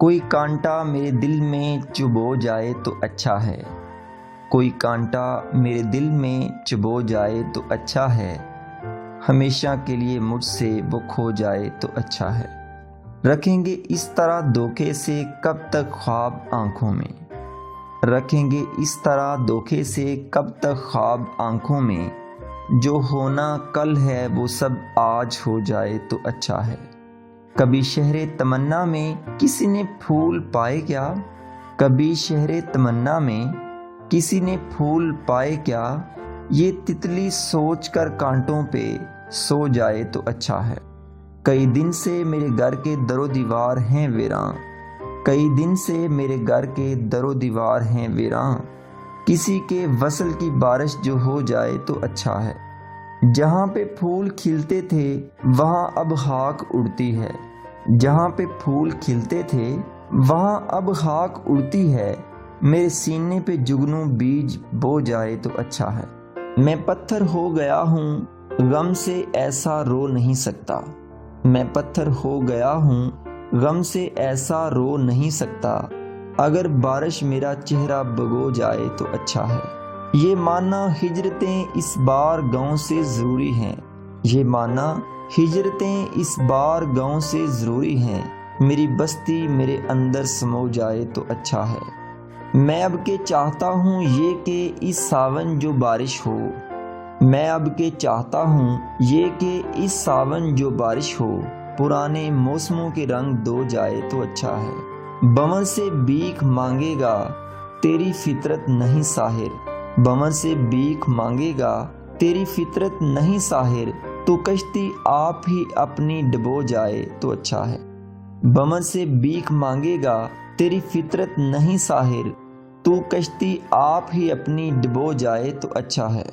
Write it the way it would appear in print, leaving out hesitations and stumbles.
کوئی کانٹا میرے دل میں چبھو جائے تو اچھا ہے، کوئی کانٹا میرے دل میں چبھو جائے تو اچھا ہے، ہمیشہ کے لیے مجھ سے وہ کھو جائے تو اچھا ہے۔ رکھیں گے اس طرح دھوکے سے کب تک خواب آنکھوں میں، رکھیں گے اس طرح دھوکے سے کب تک خواب آنکھوں میں، جو ہونا کل ہے وہ سب آج ہو جائے تو اچھا ہے۔ کبھی شہر تمنا میں کسی نے پھول پائے کیا، کبھی شہر تمنا میں کسی نے پھول پائے کیا، یہ تتلی سوچ کر کانٹوں پہ سو جائے تو اچھا ہے۔ کئی دن سے میرے گھر کے در و دیوار ہیں ویراں، کئی دن سے میرے گھر کے در و دیوار ہیں ویراں، کسی کے وصل کی بارش جو ہو جائے تو اچھا ہے۔ جہاں پہ پھول کھلتے تھے وہاں اب خاک اڑتی ہے، جہاں پہ پھول کھلتے تھے وہاں اب خاک اڑتی ہے، میرے سینے پہ جگنو بیج بو جائے تو اچھا ہے۔ میں پتھر ہو گیا ہوں غم سے ایسا رو نہیں سکتا، میں پتھر ہو گیا ہوں غم سے ایسا رو نہیں سکتا، اگر بارش میرا چہرہ بھگو جائے تو اچھا ہے۔ یہ ماننا ہجرتیں اس بار گاؤں سے ضروری ہیں، یہ ماننا ہجرتیں اس بار گاؤں سے ضروری ہیں، میری بستی میرے اندر سمو جائے تو اچھا ہے۔ میں اب کے چاہتا ہوں یہ کہ اس ساون جو بارش ہو، میں اب کے چاہتا ہوں یہ کہ اس ساون جو بارش ہو، پرانے موسموں کے رنگ دھو جائے تو اچھا ہے۔ بمر سے بھیک مانگے گا تیری فطرت نہیں ساحر، بمر سے بھیک مانگے گا تیری فطرت نہیں ساحر، تو کشتی آپ ہی اپنی ڈبو جائے تو اچھا ہے۔ بمر سے بھیک مانگے گا تیری فطرت نہیں ساحر، تو کشتی آپ ہی اپنی ڈبو جائے تو اچھا ہے۔